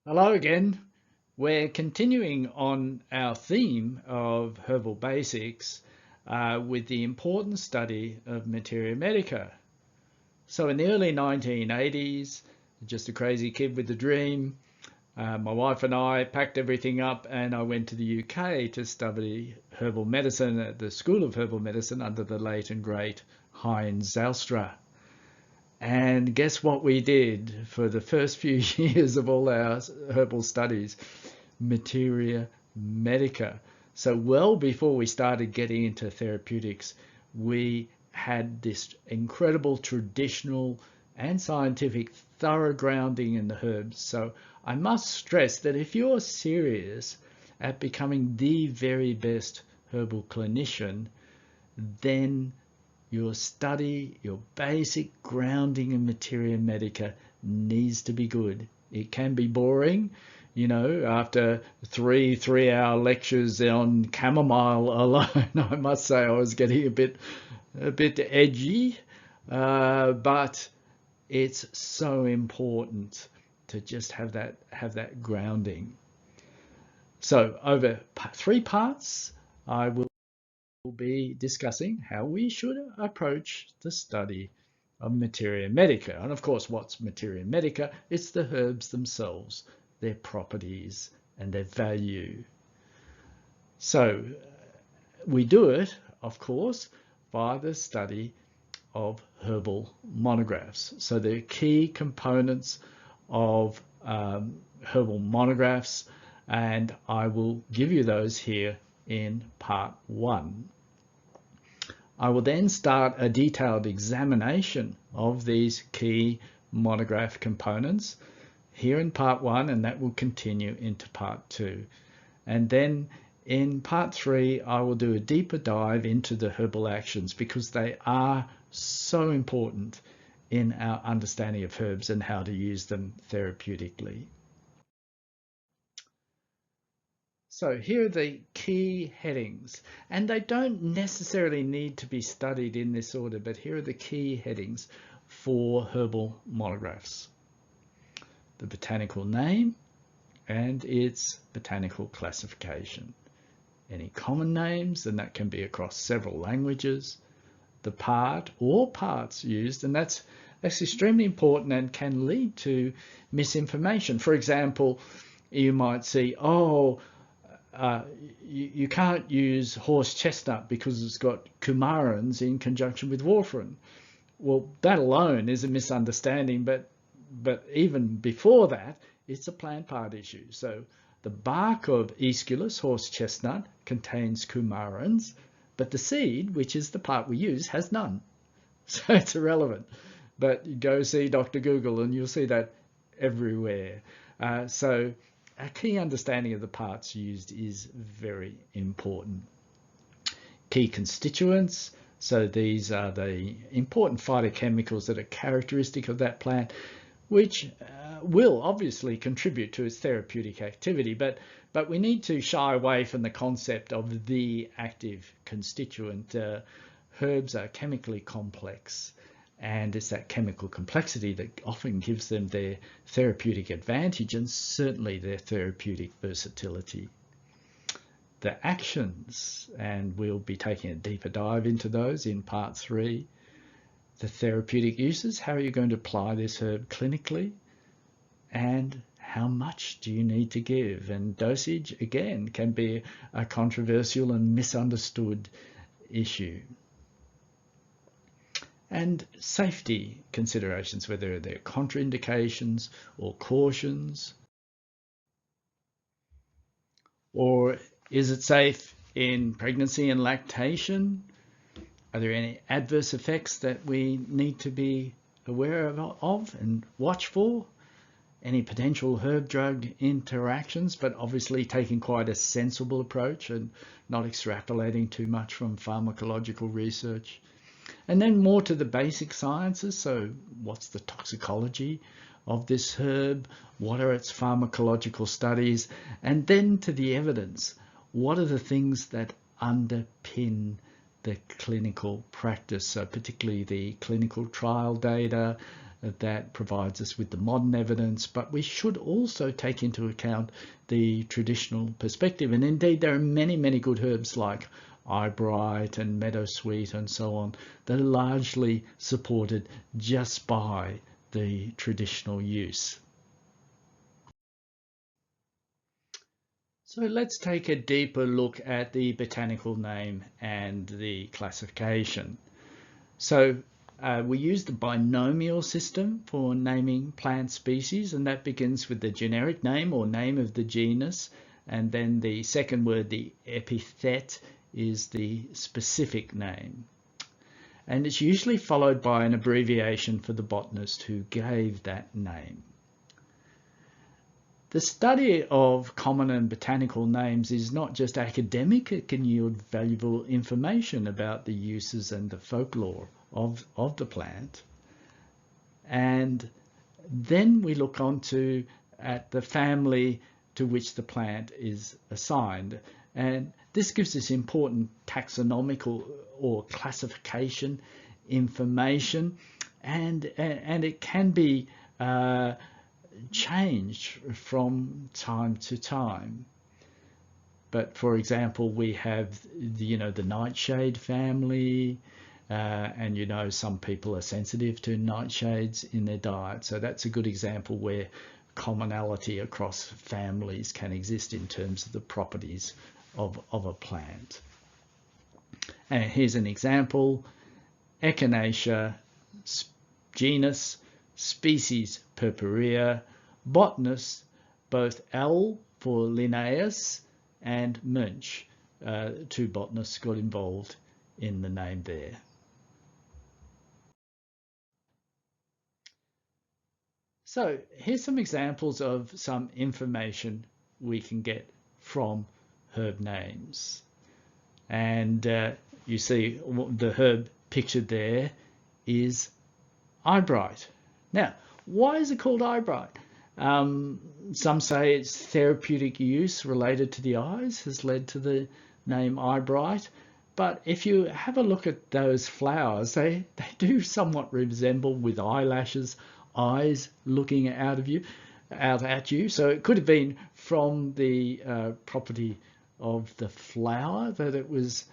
Hello again. We're continuing on our theme of herbal basics with the important study of Materia Medica. So in the early 1980s, just a crazy kid with a dream, my wife and I packed everything up and I went to the UK to study herbal medicine at the School of Herbal Medicine under the late and great Heinz Zylstra. And guess what we did for the first few years of all our herbal studies? Materia Medica. So well before we started getting into therapeutics, we had this incredible traditional and scientific thorough grounding in the herbs. So I must stress that if you're serious at becoming the very best herbal clinician, then your study, your basic grounding in Materia Medica needs to be good. It can be boring, after three-hour lectures on chamomile alone. I must say I was getting a bit edgy, but it's so important to just have that grounding. So over three parts, I will be discussing how we should approach the study of Materia Medica. And of course, what's Materia Medica? It's the herbs themselves, their properties and their value. So we do it, of course, by the study of herbal monographs. So the key components of herbal monographs, and I will give you those here in part 1. I will then start a detailed examination of these key monograph components here in part 1, and that will continue into part 2. And then in part 3, I will do a deeper dive into the herbal actions because they are so important in our understanding of herbs and how to use them therapeutically. So here are the key headings, and they don't necessarily need to be studied in this order, but here are the key headings for herbal monographs. The botanical name and its botanical classification. Any common names, and that can be across several languages. The part or parts used, and that's extremely important and can lead to misinformation. For example, you might see, you can't use horse chestnut because it's got coumarins in conjunction with warfarin. Well, that alone is a misunderstanding, but even before that, it's a plant part issue. So the bark of Aesculus, horse chestnut, contains coumarins, but the seed, which is the part we use, has none. So it's irrelevant. But you go see Dr. Google and you'll see that everywhere. So a key understanding of the parts used is very important. Key constituents. So these are the important phytochemicals that are characteristic of that plant, which will obviously contribute to its therapeutic activity, but we need to shy away from the concept of the active constituent. Herbs are chemically complex, and it's that chemical complexity that often gives them their therapeutic advantage and certainly their therapeutic versatility. The actions, and we'll be taking a deeper dive into those in part 3. The therapeutic uses, how are you going to apply this herb clinically? And how much do you need to give? And dosage, again, can be a controversial and misunderstood issue. And safety considerations, whether they're contraindications or cautions. Or is it safe in pregnancy and lactation? Are there any adverse effects that we need to be aware of and watch for? Any potential herb-drug interactions, but obviously taking quite a sensible approach and not extrapolating too much from pharmacological research. And then more to the basic sciences. So what's the toxicology of this herb? What are its pharmacological studies? And then to the evidence. What are the things that underpin the clinical practice? So particularly the clinical trial data, that provides us with the modern evidence, but we should also take into account the traditional perspective. And indeed, there are many, many good herbs like eyebright and meadowsweet and so on that are largely supported just by the traditional use. So let's take a deeper look at the botanical name and the classification. So we use the binomial system for naming plant species, and that begins with the generic name or name of the genus, and then the second word, the epithet, is the specific name. And it's usually followed by an abbreviation for the botanist who gave that name. The study of common and botanical names is not just academic, it can yield valuable information about the uses and the folklore of the plant. And then we look at the family to which the plant is assigned. And this gives us important taxonomical or classification information, and it can be changed from time to time. But for example, we have the nightshade family, and some people are sensitive to nightshades in their diet. So that's a good example where commonality across families can exist in terms of the properties of a plant. And here's an example: Echinacea, genus, species Purpurea, botanist both L for Linnaeus and Munch. Two botanists got involved in the name there. So here's some examples of some information we can get from herb names. And you see the herb pictured there is eyebright. Now, why is it called eyebright? Some say its therapeutic use related to the eyes has led to the name eyebright. But if you have a look at those flowers, they do somewhat resemble, with eyelashes, eyes looking out at you. So it could have been from the property of the flower that it was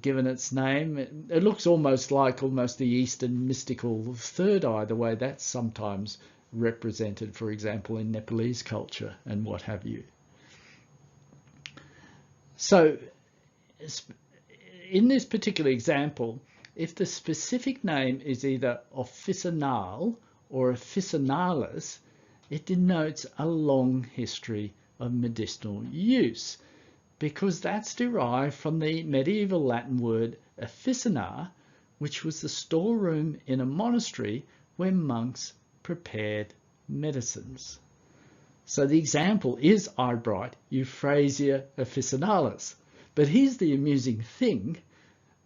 given its name. It looks almost the Eastern mystical third eye, the way that's sometimes represented, for example, in Nepalese culture and what have you. So in this particular example, if the specific name is either officinal or officinalis, it denotes a long history of medicinal use, because that's derived from the medieval Latin word officina, which was the storeroom in a monastery where monks prepared medicines. So the example is eyebright, Euphrasia officinalis. But here's the amusing thing: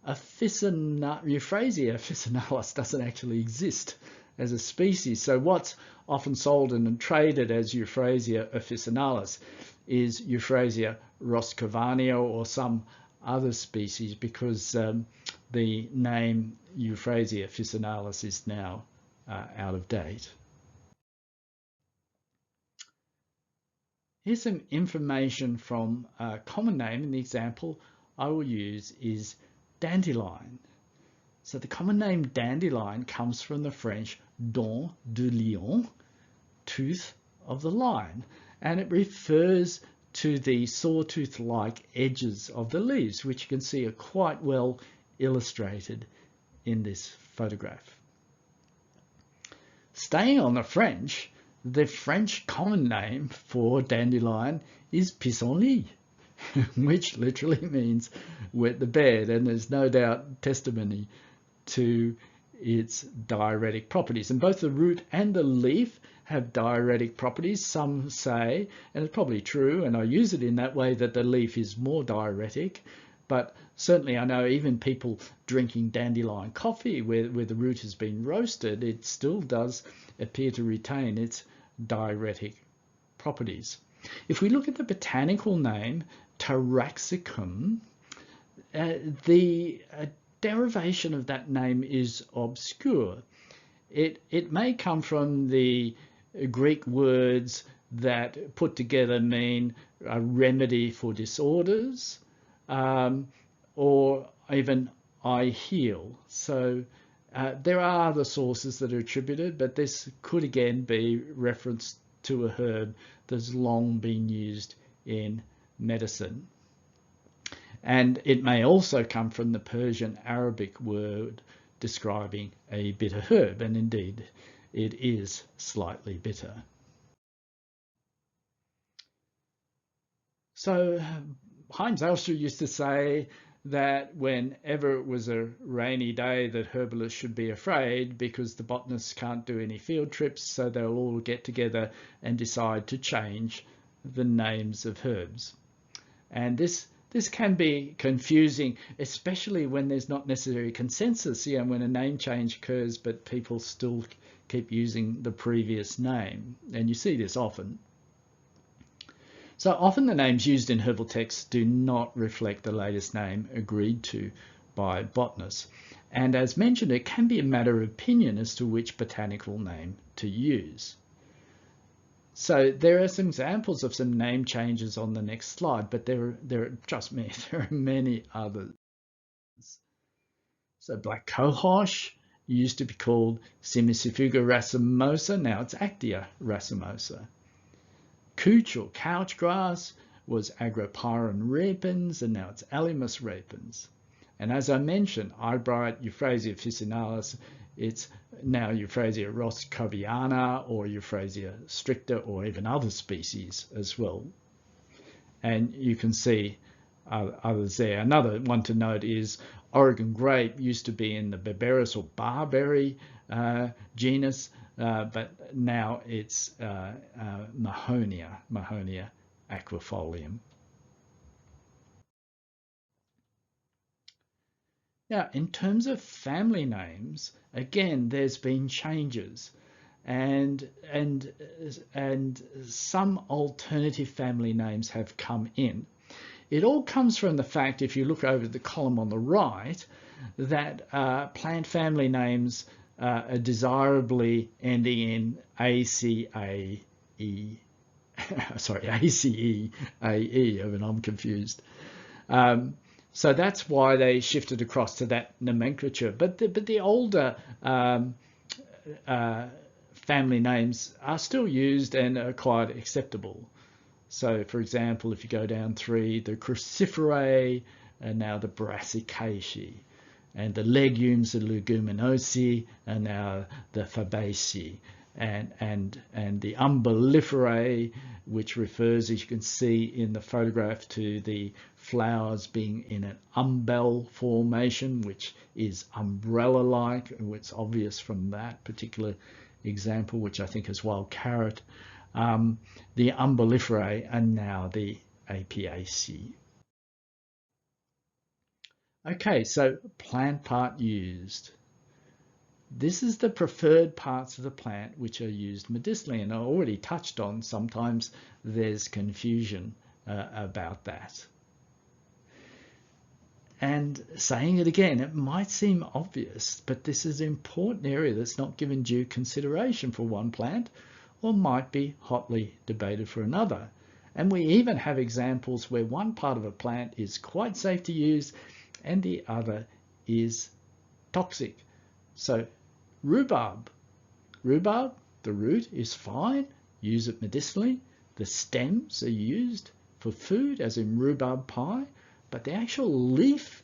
Euphrasia officinalis doesn't actually exist as a species. So what's often sold and traded as Euphrasia officinalis is Euphrasia roscovania or some other species, because the name Euphrasia officinalis is now out of date. Here's some information from a common name, and the example I will use is dandelion. So the common name dandelion comes from the French dent de lion, tooth of the lion, and it refers to the sawtooth-like edges of the leaves, which you can see are quite well illustrated in this photograph. Staying on the French common name for dandelion is pissenlit, which literally means wet the bed, and there's no doubt testimony to its diuretic properties. And both the root and the leaf have diuretic properties. Some say, and it's probably true, and I use it in that way, that the leaf is more diuretic. But certainly I know even people drinking dandelion coffee where the root has been roasted, it still does appear to retain its diuretic properties. If we look at the botanical name Taraxacum, the derivation of that name is obscure. it may come from the Greek words that put together mean a remedy for disorders, or even I heal. So there are other sources that are attributed, but this could again be reference to a herb that's long been used in medicine. And it may also come from the Persian Arabic word describing a bitter herb, and indeed it is slightly bitter. So Heinz Elscher used to say that whenever it was a rainy day that herbalists should be afraid, because the botanists can't do any field trips, so they'll all get together and decide to change the names of herbs. And this can be confusing, especially when there's not necessarily consensus, when a name change occurs, but people still keep using the previous name. And you see this often. So often the names used in herbal texts do not reflect the latest name agreed to by botanists. And as mentioned, it can be a matter of opinion as to which botanical name to use. So there are some examples of some name changes on the next slide, but there are many others. So black cohosh used to be called Simicifuga racemosa, now it's Actia racemosa. Couch or couch grass was Agropyron repens, and now it's Alimus repens. And as I mentioned, Eyebright Euphrasia officinalis, it's now Euphrasia roscoviana or Euphrasia stricta, or even other species as well. And you can see others there. Another one to note is Oregon grape used to be in the Berberis or barberry genus, but now it's Mahonia aquifolium. Now, in terms of family names, again, there's been changes, and some alternative family names have come in. It all comes from the fact, if you look over the column on the right, that plant family names are desirably ending in ACAE. Sorry, ACE, AE, I mean, I'm confused. So that's why they shifted across to that nomenclature. But the older family names are still used and are quite acceptable. So, for example, if you go down 3, the Cruciferae, and now the Brassicaceae, and the legumes, the Leguminosae, and now the Fabaceae, and the Umbelliferae, which refers, as you can see in the photograph, to the flowers being in an umbel formation, which is umbrella-like. It's obvious from that particular example, which I think is wild carrot. The Umbelliferae and now the Apiaceae. Okay, so plant part used. This is the preferred parts of the plant which are used medicinally, and I already touched on sometimes there's confusion about that. And saying it again, it might seem obvious, but this is an important area that's not given due consideration for one plant, or might be hotly debated for another. And we even have examples where one part of a plant is quite safe to use and the other is toxic. So rhubarb, the root is fine, use it medicinally. The stems are used for food, as in rhubarb pie, but the actual leaf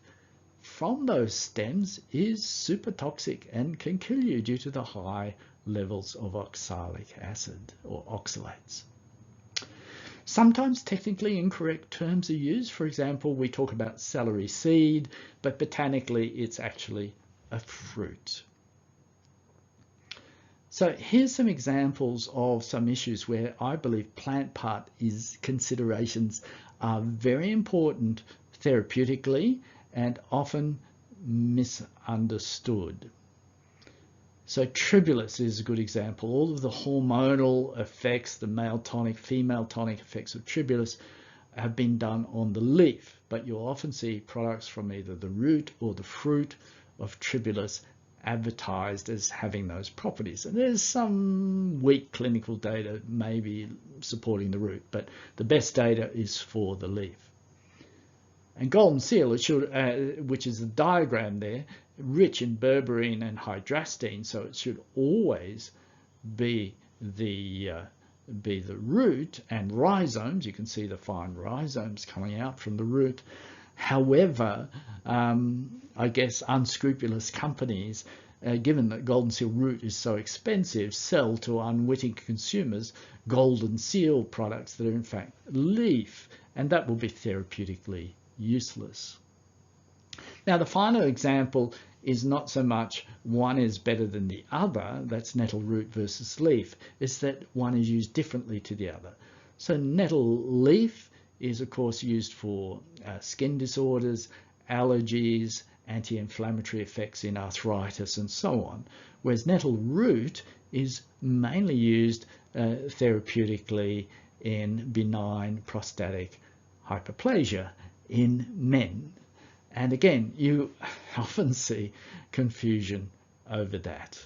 from those stems is super toxic and can kill you due to the high levels of oxalic acid or oxalates. Sometimes technically incorrect terms are used. For example, we talk about celery seed, but botanically it's actually a fruit. So here's some examples of some issues where I believe plant part considerations are very important therapeutically and often misunderstood. So tribulus is a good example. All of the hormonal effects, the male tonic, female tonic effects of tribulus have been done on the leaf, but you'll often see products from either the root or the fruit of tribulus advertised as having those properties. And there's some weak clinical data maybe supporting the root, but the best data is for the leaf. And golden seal, it should, which is the diagram there, rich in berberine and hydrastine, so it should always be the root and rhizomes. You can see the fine rhizomes coming out from the root. However, I guess unscrupulous companies, given that golden seal root is so expensive, sell to unwitting consumers golden seal products that are in fact leaf, and that will be therapeutically useless. Now, the final example is not so much one is better than the other, that's nettle root versus leaf, it's that one is used differently to the other. So nettle leaf is of course used for skin disorders, allergies, anti-inflammatory effects in arthritis and so on, whereas nettle root is mainly used therapeutically in benign prostatic hyperplasia in men. And again, you often see confusion over that.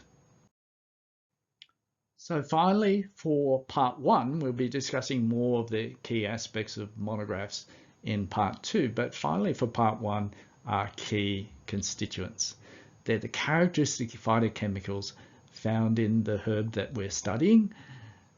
So finally, for part 1, we'll be discussing more of the key aspects of monographs in part 2. But finally, for part 1, are key constituents. They're the characteristic phytochemicals found in the herb that we're studying.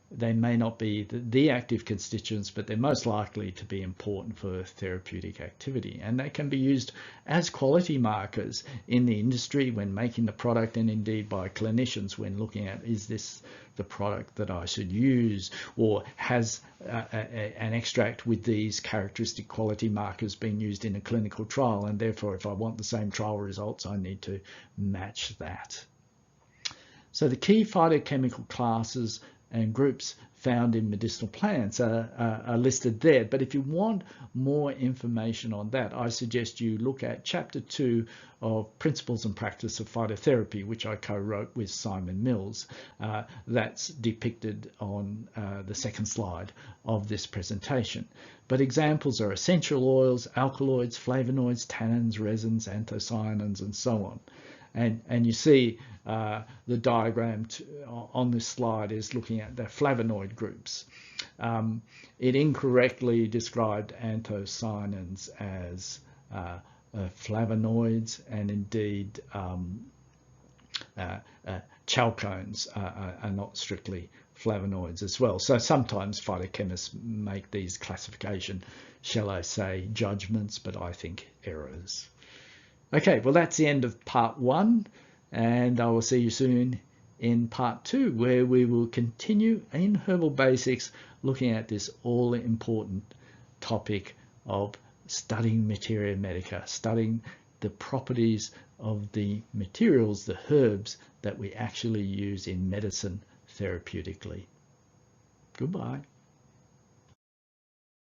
They may not be the active constituents, but they're most likely to be important for therapeutic activity. And they can be used as quality markers in the industry when making the product, and indeed by clinicians when looking at, is this the product that I should use, or has an extract with these characteristic quality markers been used in a clinical trial, and therefore if I want the same trial results, I need to match that. So the key phytochemical classes and groups found in medicinal plants are listed there. But if you want more information on that, I suggest you look at Chapter 2 of Principles and Practice of Phytotherapy, which I co-wrote with Simon Mills. That's depicted on the second slide of this presentation. But examples are essential oils, alkaloids, flavonoids, tannins, resins, anthocyanins, and so on. And you see the diagram on this slide is looking at the flavonoid groups. It incorrectly described anthocyanins as flavonoids, and indeed chalcones are not strictly flavonoids as well. So sometimes phytochemists make these classification, shall I say, judgments, but I think errors. Okay, well, that's the end of part 1, and I will see you soon in part 2, where we will continue in Herbal Basics looking at this all-important topic of studying Materia Medica, studying the properties of the materials, the herbs that we actually use in medicine therapeutically. Goodbye.